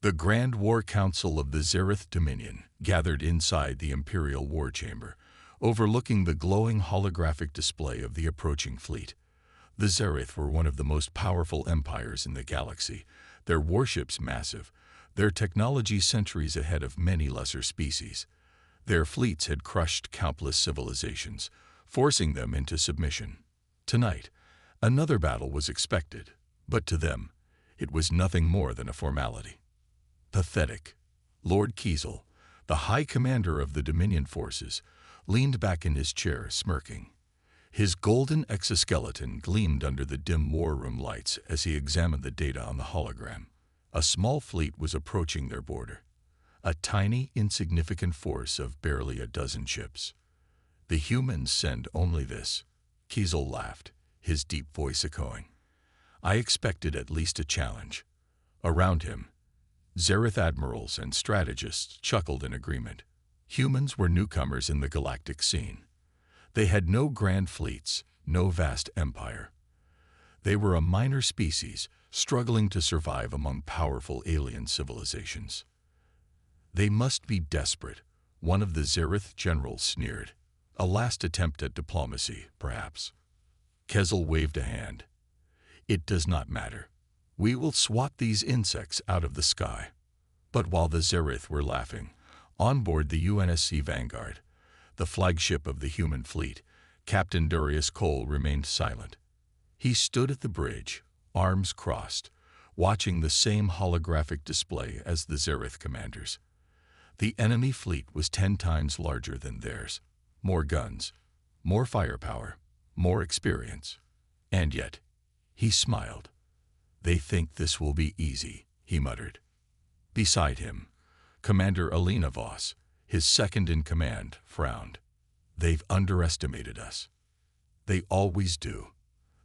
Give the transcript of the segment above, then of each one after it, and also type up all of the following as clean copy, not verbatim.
The Grand War Council of the Zereth Dominion gathered inside the Imperial War Chamber, overlooking the glowing holographic display of the approaching fleet. The Zereth were one of the most powerful empires in the galaxy, their warships massive, their technology centuries ahead of many lesser species. Their fleets had crushed countless civilizations, forcing them into submission. Tonight, another battle was expected, but to them, it was nothing more than a formality. Pathetic. Lord Kiesel, the High Commander of the Dominion forces, leaned back in his chair, smirking. His golden exoskeleton gleamed under the dim war room lights as he examined the data on the hologram. A small fleet was approaching their border. A tiny, insignificant force of barely a dozen ships. The humans send only this. Kiesel laughed, his deep voice echoing. I expected at least a challenge. Around him, Zereth admirals and strategists chuckled in agreement. Humans were newcomers in the galactic scene. They had no grand fleets, no vast empire. They were a minor species, struggling to survive among powerful alien civilizations. They must be desperate, one of the Zereth generals sneered. A last attempt at diplomacy, perhaps. Kiesel waved a hand. It does not matter. We will swat these insects out of the sky. But while the Zereth were laughing, on board the UNSC Vanguard, the flagship of the human fleet, Captain Darius Cole remained silent. He stood at the bridge, arms crossed, watching the same holographic display as the Zereth commanders. The enemy fleet was 10 times larger than theirs. More guns, more firepower, more experience. And yet, he smiled. They think this will be easy, he muttered. Beside him, Commander Alina Voss, his second-in-command, frowned. They've underestimated us. They always do.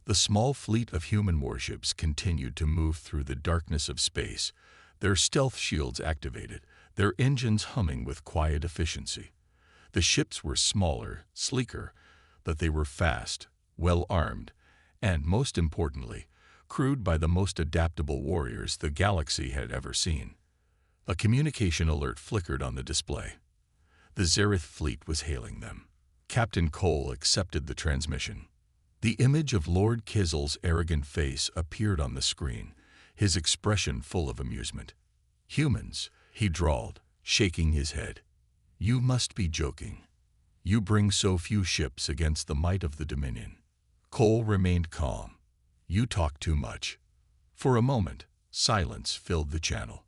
The small fleet of human warships continued to move through the darkness of space, their stealth shields activated, their engines humming with quiet efficiency. The ships were smaller, sleeker, but they were fast, well-armed, and, most importantly, crewed by the most adaptable warriors the galaxy had ever seen. A communication alert flickered on the display. The Zereth fleet was hailing them. Captain Cole accepted the transmission. The image of Lord Kiesel's arrogant face appeared on the screen, his expression full of amusement. Humans, he drawled, shaking his head. You must be joking. You bring so few ships against the might of the Dominion. Cole remained calm. You talk too much. For a moment, silence filled the channel.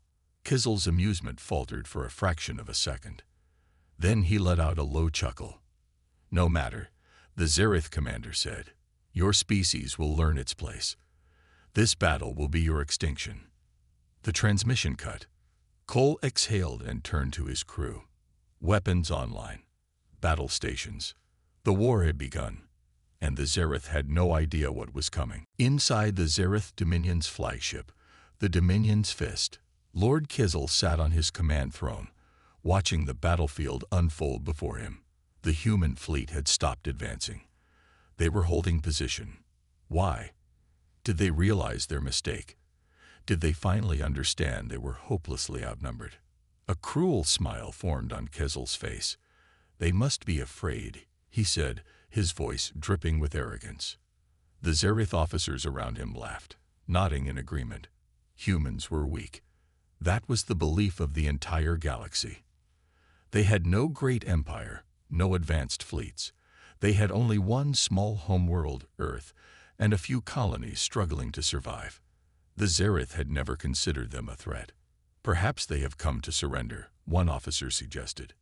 Kiesel's amusement faltered for a fraction of a second. Then he let out a low chuckle. No matter, the Zereth commander said. Your species will learn its place. This battle will be your extinction. The transmission cut. Cole exhaled and turned to his crew. Weapons online. Battle stations. The war had begun, and the Zereth had no idea what was coming. Inside the Zereth Dominion's flagship, the Dominion's Fist, Lord Kiesel sat on his command throne, watching the battlefield unfold before him. The human fleet had stopped advancing. They were holding position. Why? Did they realize their mistake? Did they finally understand they were hopelessly outnumbered? A cruel smile formed on Kiesel's face. They must be afraid, he said, his voice dripping with arrogance. The Zereth officers around him laughed, nodding in agreement. Humans were weak. That was the belief of the entire galaxy. They had no great empire, no advanced fleets. They had only one small homeworld, Earth, and a few colonies struggling to survive. The Zereth had never considered them a threat. Perhaps they have come to surrender, one officer suggested.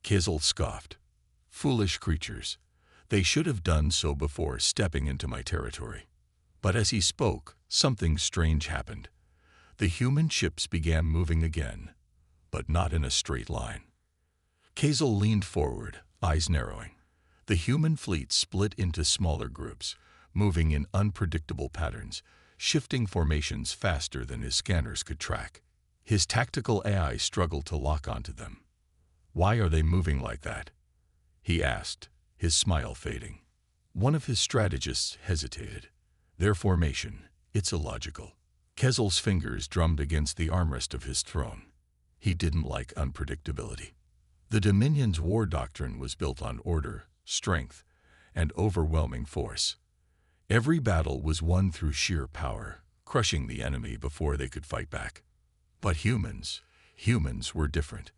Kiesel scoffed. Foolish creatures. They should have done so before stepping into my territory. But as he spoke, something strange happened. The human ships began moving again, but not in a straight line. Kiesel leaned forward, eyes narrowing. The human fleet split into smaller groups, moving in unpredictable patterns, shifting formations faster than his scanners could track. His tactical AI struggled to lock onto them. Why are they moving like that? He asked, his smile fading. One of his strategists hesitated. Their formation, it's illogical. Kezel's fingers drummed against the armrest of his throne. He didn't like unpredictability. The Dominion's war doctrine was built on order, strength, and overwhelming force. Every battle was won through sheer power, crushing the enemy before they could fight back. But humans were different.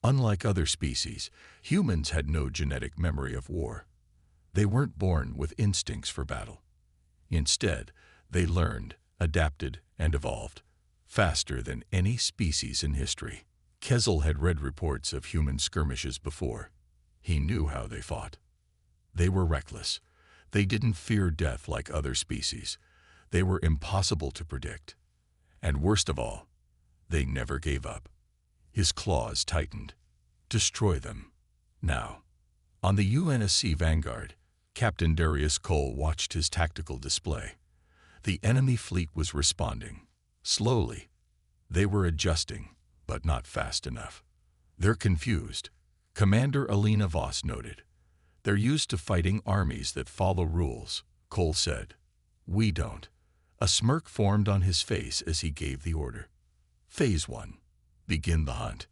Unlike other species, humans had no genetic memory of war. They weren't born with instincts for battle. Instead, they learned, adapted, and evolved faster than any species in history. Kezel had read reports of human skirmishes before. He knew how they fought. They were reckless. They didn't fear death like other species. They were impossible to predict. And worst of all, they never gave up. His claws tightened. Destroy them. Now. On the UNSC Vanguard, Captain Darius Cole watched his tactical display. The enemy fleet was responding. Slowly. They were adjusting, but not fast enough. They're confused, Commander Alina Voss noted. They're used to fighting armies that follow rules, Cole said. We don't. A smirk formed on his face as he gave the order. Phase 1. Begin the hunt.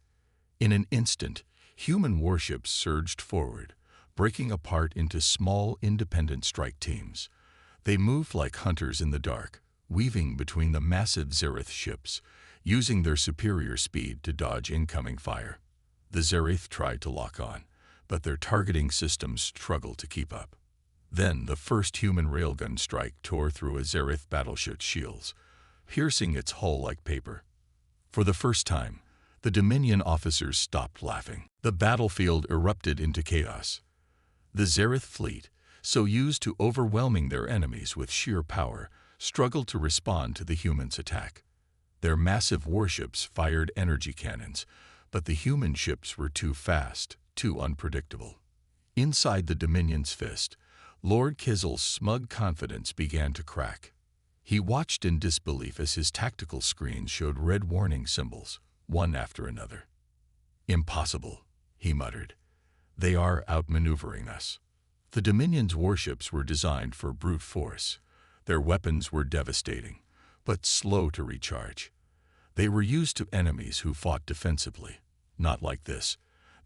In an instant, human warships surged forward, breaking apart into small, independent strike teams. They moved like hunters in the dark, weaving between the massive Zereth ships, using their superior speed to dodge incoming fire. The Zereth tried to lock on, but their targeting systems struggled to keep up. Then the first human railgun strike tore through a Zereth battleship's shields, piercing its hull like paper. For the first time, the Dominion officers stopped laughing. The battlefield erupted into chaos. The Zereth fleet, so used to overwhelming their enemies with sheer power, struggled to respond to the humans' attack. Their massive warships fired energy cannons, but the human ships were too fast, too unpredictable. Inside the Dominion's fist, Lord Kezel's smug confidence began to crack. He watched in disbelief as his tactical screens showed red warning symbols, one after another. Impossible, he muttered. They are outmaneuvering us. The Dominion's warships were designed for brute force. Their weapons were devastating, but slow to recharge. They were used to enemies who fought defensively. Not like this.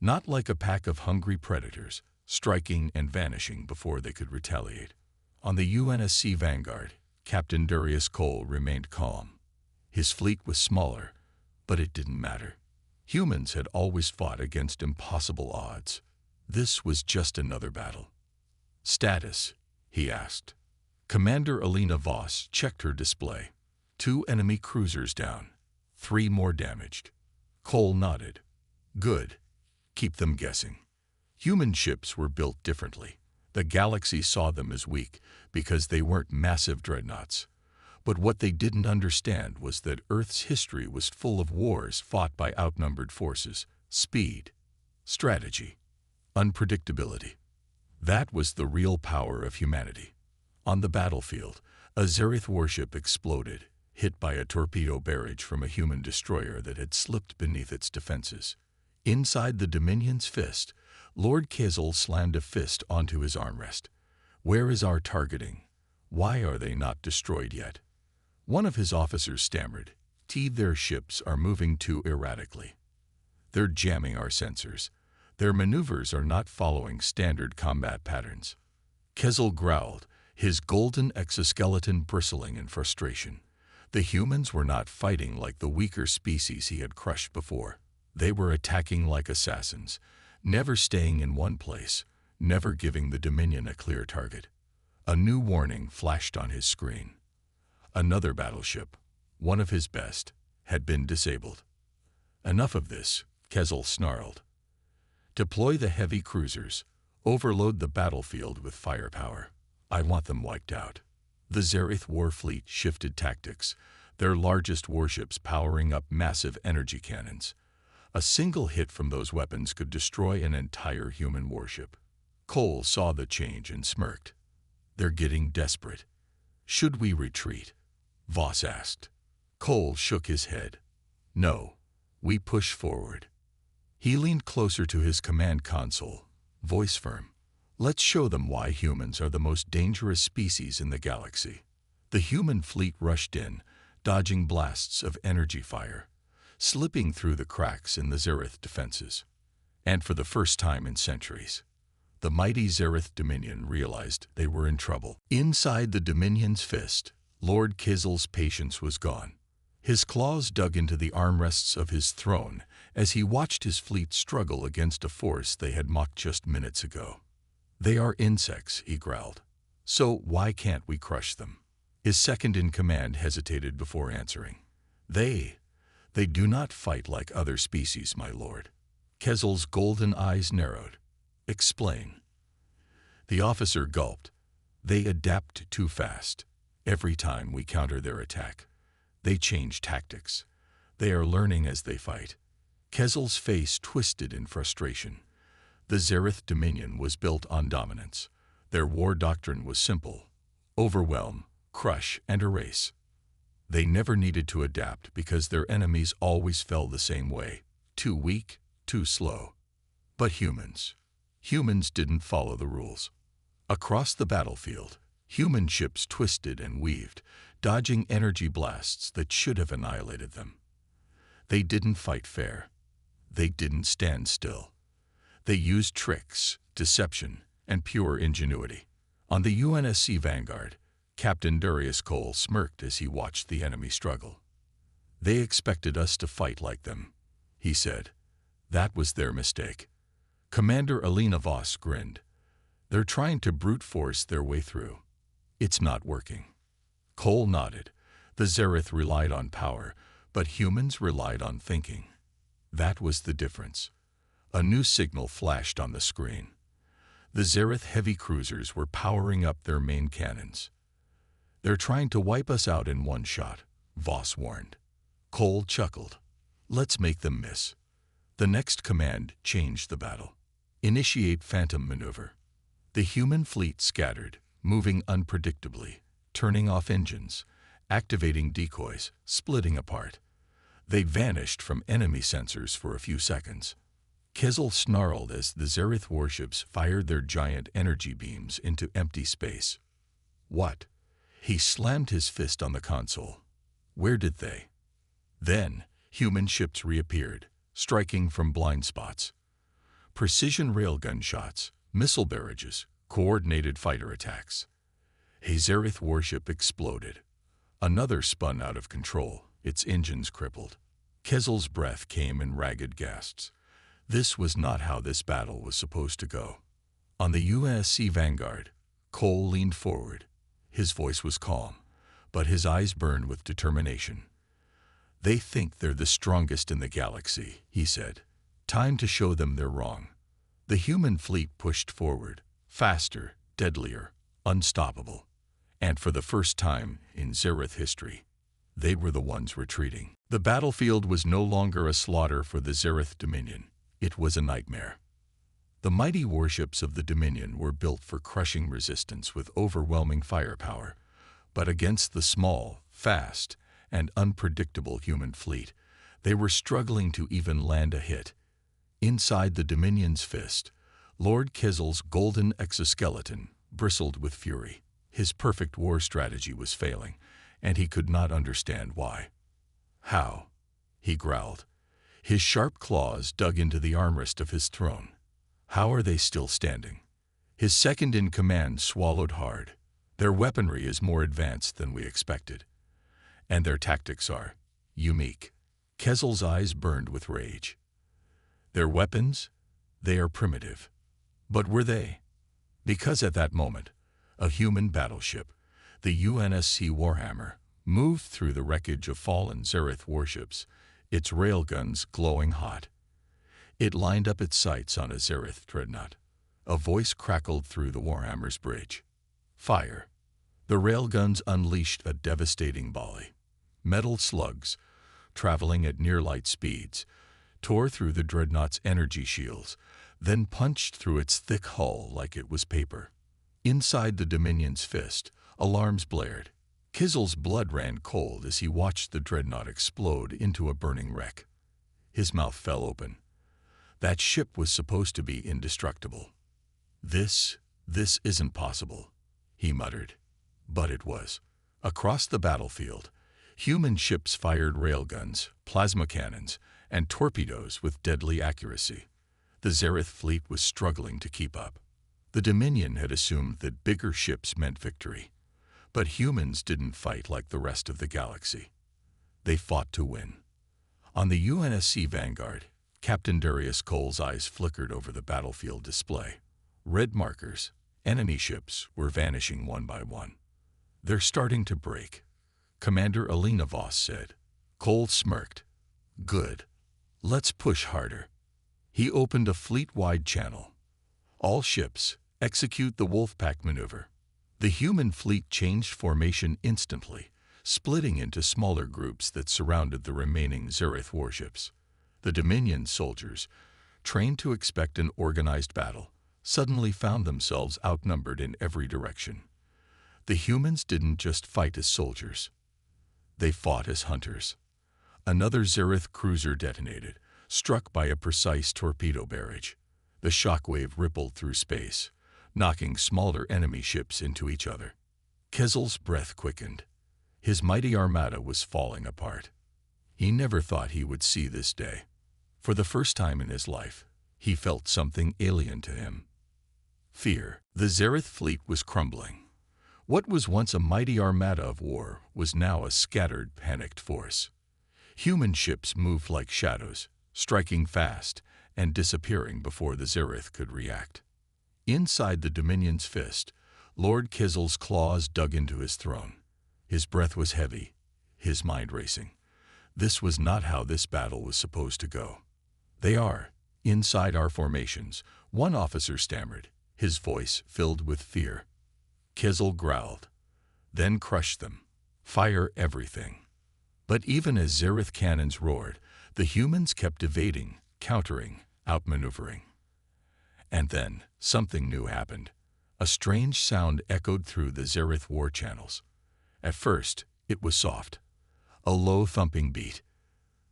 Not like a pack of hungry predators, striking and vanishing before they could retaliate. On the UNSC Vanguard, Captain Darius Cole remained calm. His fleet was smaller, but it didn't matter. Humans had always fought against impossible odds. This was just another battle. Status, he asked. Commander Alina Voss checked her display. 2 enemy cruisers down. 3 more damaged. Cole nodded. Good. Keep them guessing. Human ships were built differently. The galaxy saw them as weak because they weren't massive dreadnoughts. But what they didn't understand was that Earth's history was full of wars fought by outnumbered forces, speed, strategy, unpredictability. That was the real power of humanity. On the battlefield, a Zereth warship exploded, hit by a torpedo barrage from a human destroyer that had slipped beneath its defenses. Inside the Dominion's fist, Lord Kezel slammed a fist onto his armrest. Where is our targeting? Why are they not destroyed yet? One of his officers stammered. Their ships are moving too erratically. They're jamming our sensors. Their maneuvers are not following standard combat patterns. Kezel growled, his golden exoskeleton bristling in frustration. The humans were not fighting like the weaker species he had crushed before. They were attacking like assassins, never staying in one place, never giving the Dominion a clear target. A new warning flashed on his screen. Another battleship, one of his best, had been disabled. Enough of this, Kezel snarled. Deploy the heavy cruisers. Overload the battlefield with firepower. I want them wiped out. The Zereth war fleet shifted tactics, their largest warships powering up massive energy cannons. A single hit from those weapons could destroy an entire human warship. Cole saw the change and smirked. They're getting desperate. Should we retreat? Voss asked. Cole shook his head. No, we push forward. He leaned closer to his command console, voice firm. Let's show them why humans are the most dangerous species in the galaxy. The human fleet rushed in, dodging blasts of energy fire, slipping through the cracks in the Zereth defenses. And for the first time in centuries, the mighty Zereth Dominion realized they were in trouble. Inside the Dominion's fist, Lord Kizel's patience was gone. His claws dug into the armrests of his throne as he watched his fleet struggle against a force they had mocked just minutes ago. "They are insects," he growled. "So why can't we crush them?" His second-in-command hesitated before answering. They do not fight like other species, my lord." Kizel's golden eyes narrowed. "Explain." The officer gulped. "They adapt too fast. Every time we counter their attack, they change tactics. They are learning as they fight." Kizel's face twisted in frustration. The Zereth Dominion was built on dominance. Their war doctrine was simple: overwhelm, crush, and erase. They never needed to adapt because their enemies always fell the same way: too weak, too slow. But humans didn't follow the rules. Across the battlefield, human ships twisted and weaved, dodging energy blasts that should have annihilated them. They didn't fight fair. They didn't stand still. They used tricks, deception, and pure ingenuity. On the UNSC Vanguard, Captain Darius Cole smirked as he watched the enemy struggle. "They expected us to fight like them," he said. "That was their mistake." Commander Alina Voss grinned. "They're trying to brute force their way through. It's not working." Cole nodded. The Zereth relied on power, but humans relied on thinking. That was the difference. A new signal flashed on the screen. The Zereth heavy cruisers were powering up their main cannons. "They're trying to wipe us out in one shot," Voss warned. Cole chuckled. "Let's make them miss." The next command changed the battle. "Initiate Phantom Maneuver." The human fleet scattered, moving unpredictably, turning off engines, activating decoys, splitting apart. They vanished from enemy sensors for a few seconds. Kizel snarled as the Zereth warships fired their giant energy beams into empty space. "What?" He slammed his fist on the console. "Where did they?" Then, human ships reappeared, striking from blind spots. Precision railgun shots, missile barrages, coordinated fighter attacks. A Zereth warship exploded. Another spun out of control, its engines crippled. Kizel's breath came in ragged gasps. This was not how this battle was supposed to go. On the UNSC Vanguard, Cole leaned forward. His voice was calm, but his eyes burned with determination. "They think they're the strongest in the galaxy," he said. "Time to show them they're wrong." The human fleet pushed forward, faster, deadlier, unstoppable. And for the first time in Zereth history, they were the ones retreating. The battlefield was no longer a slaughter for the Zereth Dominion. It was a nightmare. The mighty warships of the Dominion were built for crushing resistance with overwhelming firepower, but against the small, fast, and unpredictable human fleet, they were struggling to even land a hit. Inside the Dominion's fist, Lord Kizel's golden exoskeleton bristled with fury. His perfect war strategy was failing, and he could not understand why. "How?" he growled. His sharp claws dug into the armrest of his throne. "How are they still standing?" His second-in-command swallowed hard. "Their weaponry is more advanced than we expected. And their tactics are unique." Kizel's eyes burned with rage. "Their weapons? They are primitive." But were they? Because at that moment, a human battleship, the UNSC Warhammer, moved through the wreckage of fallen Zereth warships, its railguns glowing hot. It lined up its sights on a Zereth dreadnought. A voice crackled through the Warhammer's bridge. "Fire." The railguns unleashed a devastating volley. Metal slugs, traveling at near-light speeds, tore through the dreadnought's energy shields, then punched through its thick hull like it was paper. Inside the Dominion's fist, alarms blared. Kizel's blood ran cold as he watched the dreadnought explode into a burning wreck. His mouth fell open. That ship was supposed to be indestructible. This isn't possible," he muttered. But it was. Across the battlefield, Human ships fired railguns, plasma cannons, and torpedoes with deadly accuracy. The Zereth fleet was struggling to keep up. The Dominion had assumed that bigger ships meant victory. But humans didn't fight like the rest of the galaxy. They fought to win. On the UNSC Vanguard, Captain Darius Cole's eyes flickered over the battlefield display. Red markers, enemy ships, were vanishing one by one. "They're starting to break," Commander Alina Voss said. Cole smirked. "Good. Let's push harder." He opened a fleet-wide channel. "All ships, execute the Wolfpack maneuver." The human fleet changed formation instantly, splitting into smaller groups that surrounded the remaining Zereth warships. The Dominion soldiers, trained to expect an organized battle, suddenly found themselves outnumbered in every direction. The humans didn't just fight as soldiers. They fought as hunters. Another Zereth cruiser detonated, struck by a precise torpedo barrage. The shockwave rippled through space, knocking smaller enemy ships into each other. Kezel's breath quickened. His mighty armada was falling apart. He never thought he would see this day. For the first time in his life, he felt something alien to him. Fear. The Zereth fleet was crumbling. What was once a mighty armada of war was now a scattered, panicked force. Human ships moved like shadows, striking fast and disappearing before the Zereth could react. Inside the Dominion's fist, Lord Kezel's claws dug into his throne. His breath was heavy, his mind racing. This was not how this battle was supposed to go. "They are inside our formations," one officer stammered, his voice filled with fear. Kezel growled. "Then crush them. Fire everything." But even as Zereth cannons roared, the humans kept evading, countering, outmaneuvering. And then something new happened. A strange sound echoed through the Zereth war channels. At first, it was soft, a low thumping beat.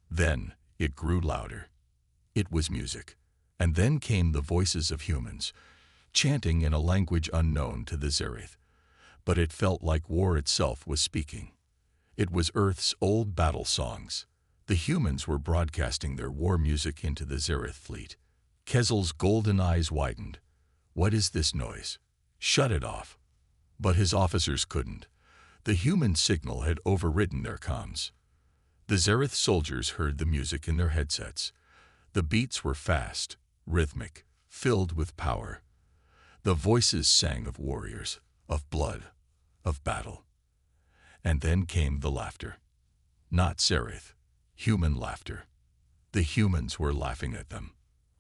Then it grew louder. It was music. And then came the voices of humans, chanting in a language unknown to the Zereth. But it felt like war itself was speaking. It was Earth's old battle songs. The humans were broadcasting their war music into the Zereth fleet. Kezel's golden eyes widened. "What is this noise? Shut it off." But his officers couldn't. The human signal had overridden their comms. The Zereth soldiers heard the music in their headsets. The beats were fast, rhythmic, filled with power. The voices sang of warriors, of blood, of battle. And then came the laughter. Not Zereth, human laughter. The humans were laughing at them.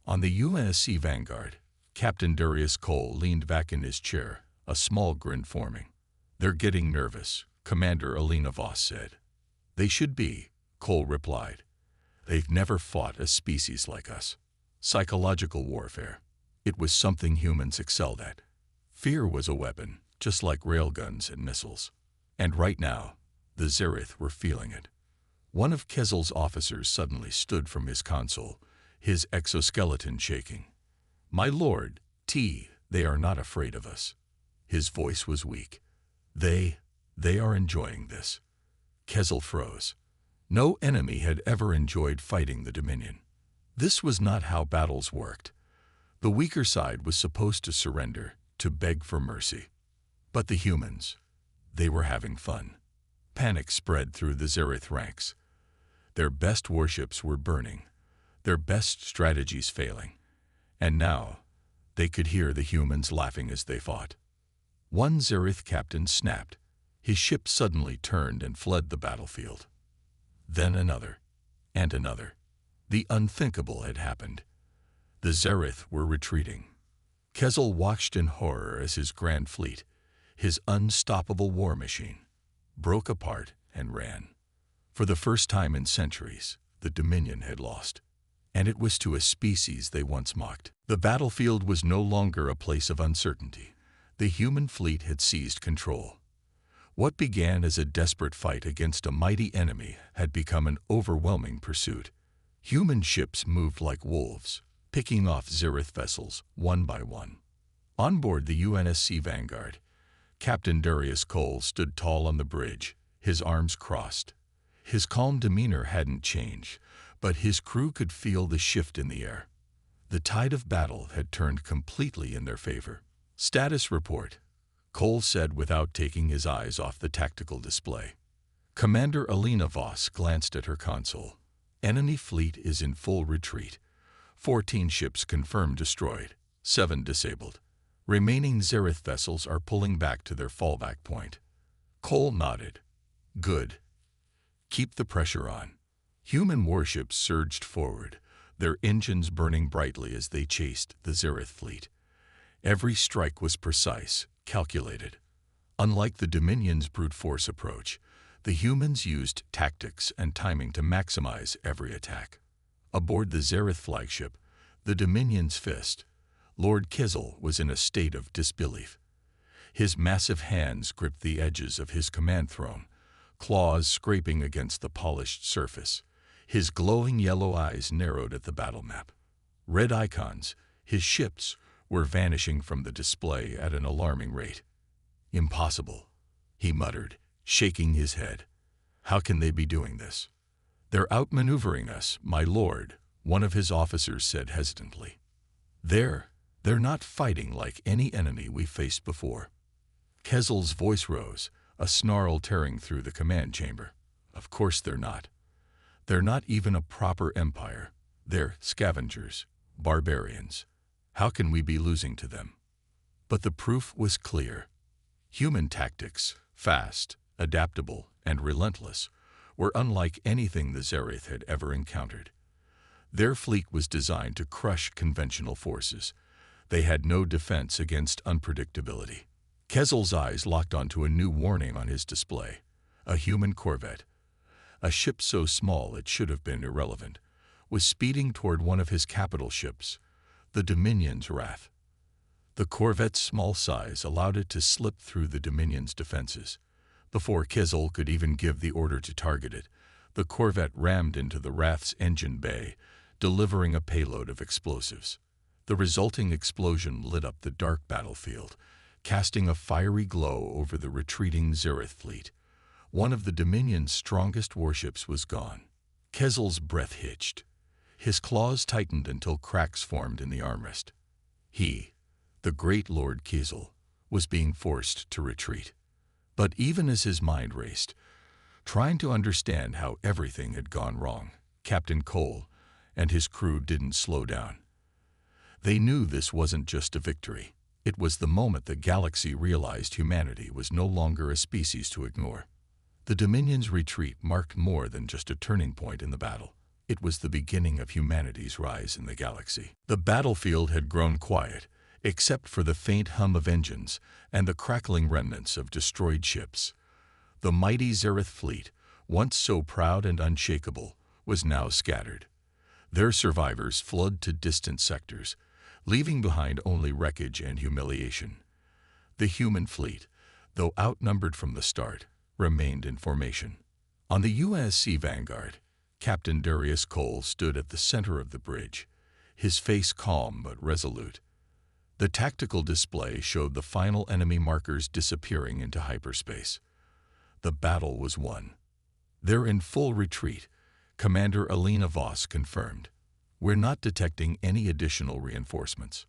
On the UNSC Vanguard, Captain Darius Cole leaned back in his chair, a small grin forming. "They're getting nervous," Commander Alina Voss said. "They should be," Cole replied. "They've never fought a species like us. Psychological warfare. It was something humans excelled at. Fear was a weapon, just like railguns and missiles. And right now, the Zereth were feeling it." One of Kezel's officers suddenly stood from his console, his exoskeleton shaking. "My lord, they are not afraid of us." His voice was weak. They are enjoying this." Kezel froze. No enemy had ever enjoyed fighting the Dominion. This was not how battles worked. The weaker side was supposed to surrender, to beg for mercy. But the humans, they were having fun. Panic spread through the Zereth ranks. Their best warships were burning, their best strategies failing. And now, they could hear the humans laughing as they fought. One Zereth captain snapped. His ship suddenly turned and fled the battlefield. Then another, and another. The unthinkable had happened. The Zereth were retreating. Kezel watched in horror as his grand fleet, his unstoppable war machine, broke apart and ran. For the first time in centuries, the Dominion had lost. And it was to a species they once mocked. The battlefield was no longer a place of uncertainty. The human fleet had seized control. What began as a desperate fight against a mighty enemy had become an overwhelming pursuit. Human ships moved like wolves, picking off Zereth vessels one by one. On board the UNSC Vanguard, Captain Darius Cole stood tall on the bridge, his arms crossed. His calm demeanor hadn't changed, but his crew could feel the shift in the air. The tide of battle had turned completely in their favor. "Status report," Cole said without taking his eyes off the tactical display. Commander Alina Voss glanced at her console. "Enemy fleet is in full retreat. 14 ships confirmed destroyed, 7 disabled. Remaining Zereth vessels are pulling back to their fallback point." Cole nodded. "Good. Keep the pressure on." Human warships surged forward, their engines burning brightly as they chased the Zereth fleet. Every strike was precise, calculated. Unlike the Dominion's brute force approach, the humans used tactics and timing to maximize every attack. Aboard the Zereth flagship, the Dominion's Fist, Lord Kizel was in a state of disbelief. His massive hands gripped the edges of his command throne, claws scraping against the polished surface. His glowing yellow eyes narrowed at the battle map. Red icons, his ships, were vanishing from the display at an alarming rate. "Impossible," he muttered, shaking his head. "How can they be doing this?" "They're outmaneuvering us, my lord," one of his officers said hesitantly. They're not fighting like any enemy we've faced before." Kezel's voice rose, a snarl tearing through the command chamber. "Of course they're not. They're not even a proper empire. They're scavengers, barbarians. How can we be losing to them?" But the proof was clear. Human tactics, fast, adaptable, and relentless, were unlike anything the Zereth had ever encountered. Their fleet was designed to crush conventional forces. They had no defense against unpredictability. Kezel's eyes locked onto a new warning on his display. A human corvette, a ship so small it should have been irrelevant, was speeding toward one of his capital ships, the Dominion's Wrath. The corvette's small size allowed it to slip through the Dominion's defenses. Before Kezel could even give the order to target it, the corvette rammed into the Wrath's engine bay, delivering a payload of explosives. The resulting explosion lit up the dark battlefield, casting a fiery glow over the retreating Zereth fleet. One of the Dominion's strongest warships was gone. Kezel's breath hitched. His claws tightened until cracks formed in the armrest. He, the great Lord Kizel, was being forced to retreat. But even as his mind raced, trying to understand how everything had gone wrong, Captain Cole and his crew didn't slow down. They knew this wasn't just a victory. It was the moment the galaxy realized humanity was no longer a species to ignore. The Dominion's retreat marked more than just a turning point in the battle. It was the beginning of humanity's rise in the galaxy. The battlefield had grown quiet, except for the faint hum of engines and the crackling remnants of destroyed ships. The mighty Zereth fleet, once so proud and unshakable, was now scattered. Their survivors fled to distant sectors, leaving behind only wreckage and humiliation. The human fleet, though outnumbered from the start, remained in formation. On the USC Vanguard, Captain Darius Cole stood at the center of the bridge, his face calm but resolute. The tactical display showed the final enemy markers disappearing into hyperspace. The battle was won. "They're in full retreat," Commander Alina Voss confirmed. "We're not detecting any additional reinforcements."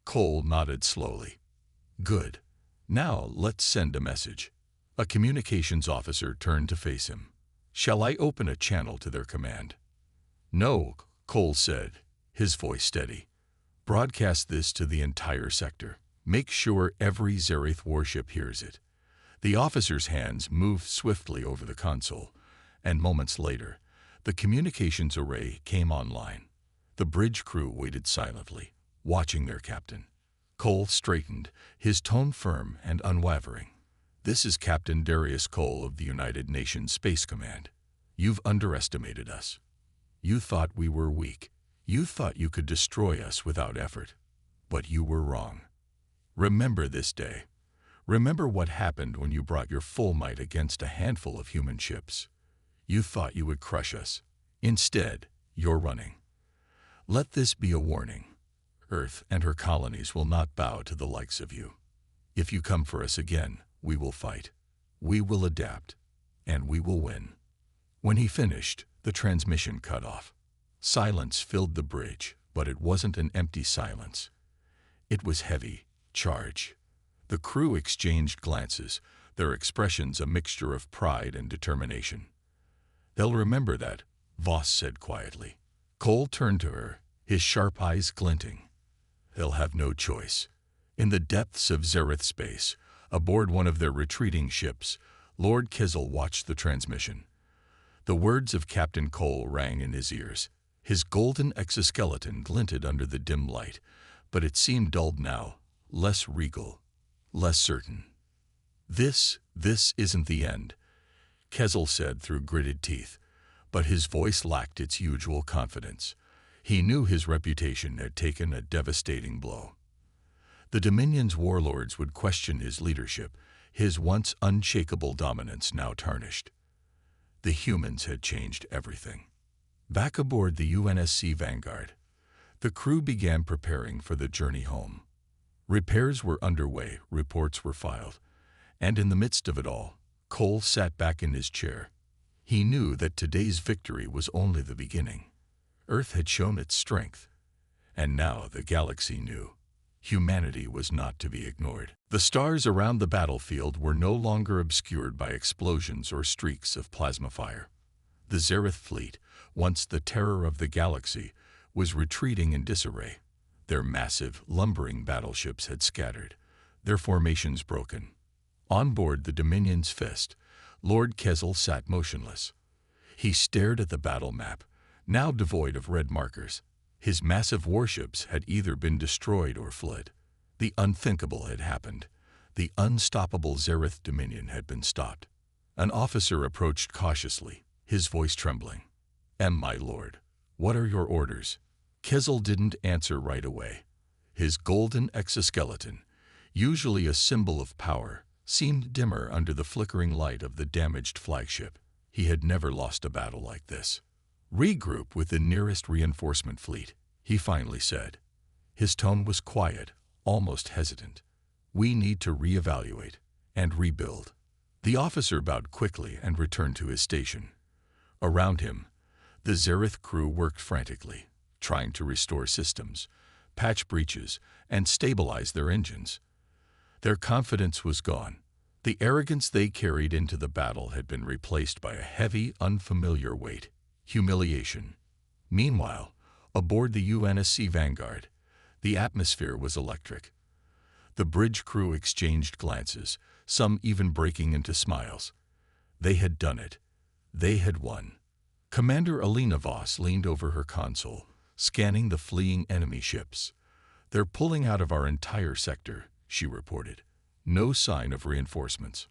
Cole nodded slowly. "Good. Now let's send a message." A communications officer turned to face him. "Shall I open a channel to their command?" "No," Cole said, his voice steady. "Broadcast this to the entire sector. Make sure every Zereth warship hears it." The officer's hands moved swiftly over the console, and moments later, the communications array came online. The bridge crew waited silently, watching their captain. Cole straightened, his tone firm and unwavering. "This is Captain Darius Cole of the United Nations Space Command. You've underestimated us. You thought we were weak. You thought you could destroy us without effort. But you were wrong. Remember this day. Remember what happened when you brought your full might against a handful of human ships. You thought you would crush us. Instead, you're running. Let this be a warning. Earth and her colonies will not bow to the likes of you. If you come for us again, we will fight. We will adapt. And we will win. When he finished, the transmission cut off. Silence filled the bridge, but it wasn't an empty silence. It was heavy, charged. The crew exchanged glances, their expressions a mixture of pride and determination. "They'll remember that," Voss said quietly. Cole turned to her, his sharp eyes glinting. "They'll have no choice." In the depths of Zereth space, aboard one of their retreating ships, Lord Kizel watched the transmission. The words of Captain Cole rang in his ears. His golden exoskeleton glinted under the dim light, but it seemed dulled now, less regal, less certain. This isn't the end," Kizel said through gritted teeth, but his voice lacked its usual confidence. He knew his reputation had taken a devastating blow. The Dominion's warlords would question his leadership, his once unshakable dominance now tarnished. The humans had changed everything. Back aboard the UNSC Vanguard, the crew began preparing for the journey home. Repairs were underway, reports were filed, and in the midst of it all, Cole sat back in his chair. He knew that today's victory was only the beginning. Earth had shown its strength, and now the galaxy knew. Humanity was not to be ignored. The stars around the battlefield were no longer obscured by explosions or streaks of plasma fire. The Zereth fleet, once the terror of the galaxy, was retreating in disarray. Their massive, lumbering battleships had scattered, their formations broken. On board the Dominion's Fist, Lord Kizel sat motionless. He stared at the battle map, now devoid of red markers. His massive warships had either been destroyed or fled. The unthinkable had happened. The unstoppable Zereth Dominion had been stopped. An officer approached cautiously, his voice trembling. "My lord, what are your orders?" Kizel didn't answer right away. His golden exoskeleton, usually a symbol of power, seemed dimmer under the flickering light of the damaged flagship. He had never lost a battle like this. "Regroup with the nearest reinforcement fleet," he finally said. His tone was quiet, almost hesitant. "We need to reevaluate and rebuild." The officer bowed quickly and returned to his station. Around him, the Zereth crew worked frantically, trying to restore systems, patch breaches, and stabilize their engines. Their confidence was gone. The arrogance they carried into the battle had been replaced by a heavy, unfamiliar weight: humiliation. Meanwhile, aboard the UNSC Vanguard, the atmosphere was electric. The bridge crew exchanged glances, some even breaking into smiles. They had done it. They had won. Commander Alina Voss leaned over her console, scanning the fleeing enemy ships. "They're pulling out of our entire sector," she reported. "No sign of reinforcements."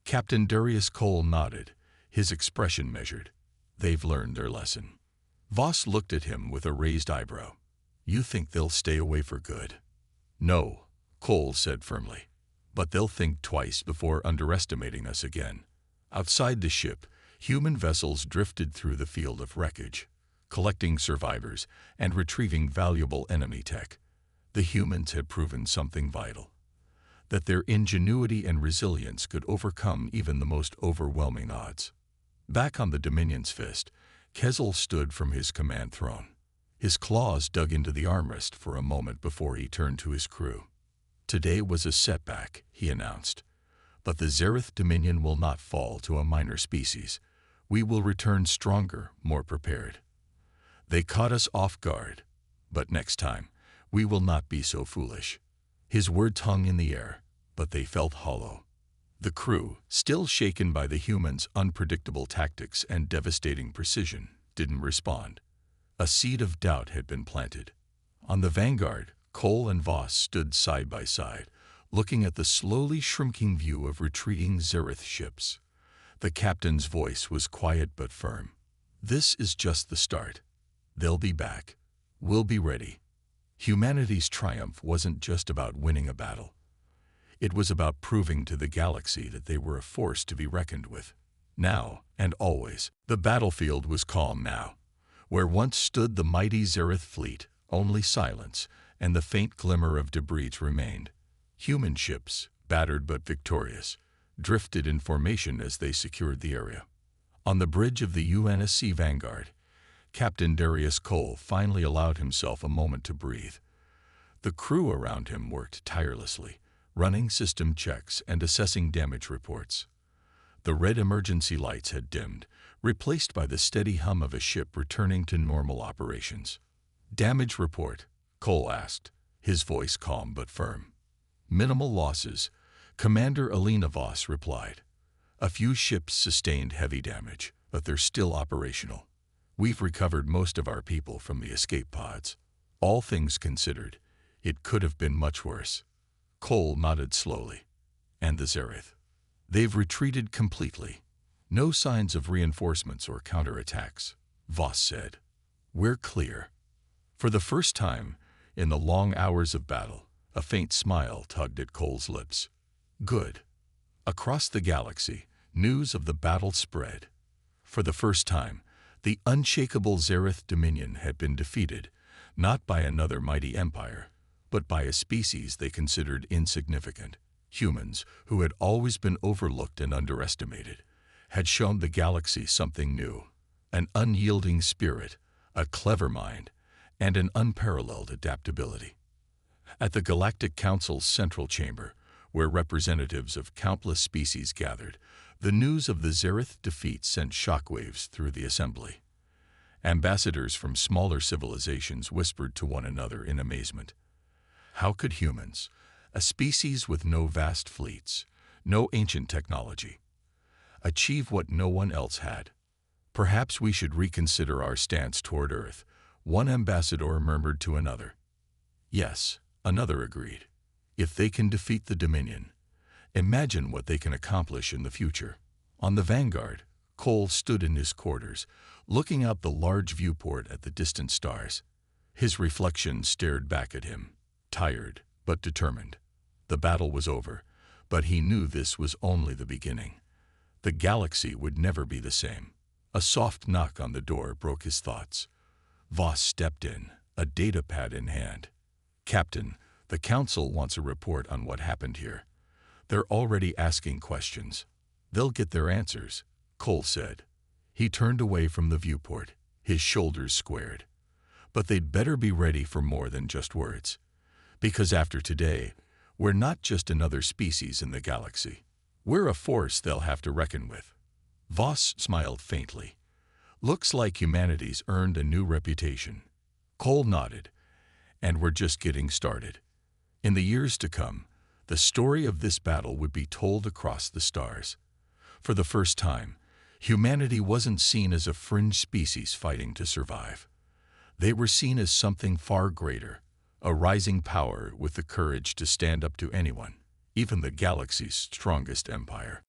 Captain Darius Cole nodded, his expression measured. "They've learned their lesson." Voss looked at him with a raised eyebrow. "You think they'll stay away for good?" "No," Cole said firmly. "But they'll think twice before underestimating us again." Outside the ship, human vessels drifted through the field of wreckage, collecting survivors and retrieving valuable enemy tech. The humans had proven something vital: that their ingenuity and resilience could overcome even the most overwhelming odds. Back on the Dominion's Fist, Kizel stood from his command throne. His claws dug into the armrest for a moment before he turned to his crew. "Today was a setback," he announced, "but the Zereth Dominion will not fall to a minor species. We will return stronger, more prepared. They caught us off guard, but next time, we will not be so foolish." His words hung in the air, but they felt hollow. The crew, still shaken by the humans' unpredictable tactics and devastating precision, didn't respond. A seed of doubt had been planted. On the Vanguard, Cole and Voss stood side by side, looking at the slowly shrinking view of retreating Zereth ships. The captain's voice was quiet but firm. "This is just the start. They'll be back. We'll be ready." Humanity's triumph wasn't just about winning a battle. It was about proving to the galaxy that they were a force to be reckoned with. Now and always, the battlefield was calm now. Where once stood the mighty Zereth fleet, only silence and the faint glimmer of debris remained. Human ships, battered but victorious, drifted in formation as they secured the area. On the bridge of the UNSC Vanguard, Captain Darius Cole finally allowed himself a moment to breathe. The crew around him worked tirelessly, running system checks and assessing damage reports. The red emergency lights had dimmed, replaced by the steady hum of a ship returning to normal operations. "Damage report?" Cole asked, his voice calm but firm. "Minimal losses," Commander Alina Voss replied. "A few ships sustained heavy damage, but they're still operational. We've recovered most of our people from the escape pods. All things considered, it could have been much worse." Cole nodded slowly. "And the Zereth?" "They've retreated completely. No signs of reinforcements or counterattacks," Voss said. "We're clear." For the first time, in the long hours of battle, a faint smile tugged at Cole's lips. "Good." Across the galaxy, news of the battle spread. For the first time, the unshakable Zereth Dominion had been defeated, not by another mighty empire, but by a species they considered insignificant. Humans, who had always been overlooked and underestimated, had shown the galaxy something new: an unyielding spirit, a clever mind, and an unparalleled adaptability. At the Galactic Council's central chamber, where representatives of countless species gathered, the news of the Zereth defeat sent shockwaves through the assembly. Ambassadors from smaller civilizations whispered to one another in amazement. How could humans, a species with no vast fleets, no ancient technology, achieve what no one else had? "Perhaps we should reconsider our stance toward Earth," one ambassador murmured to another. "Yes," another agreed. "If they can defeat the Dominion, imagine what they can accomplish in the future." On the Vanguard, Cole stood in his quarters, looking out the large viewport at the distant stars. His reflection stared back at him, tired but determined. The battle was over, but he knew this was only the beginning. The galaxy would never be the same. A soft knock on the door broke his thoughts. Voss stepped in, a data pad in hand. "Captain, the Council wants a report on what happened here. They're already asking questions." "They'll get their answers," Cole said. He turned away from the viewport, his shoulders squared. "But they'd better be ready for more than just words. Because after today, we're not just another species in the galaxy. We're a force they'll have to reckon with." Voss smiled faintly. "Looks like humanity's earned a new reputation." Cole nodded. "And we're just getting started." In the years to come, the story of this battle would be told across the stars. For the first time, humanity wasn't seen as a fringe species fighting to survive. They were seen as something far greater, a rising power with the courage to stand up to anyone, even the galaxy's strongest empire.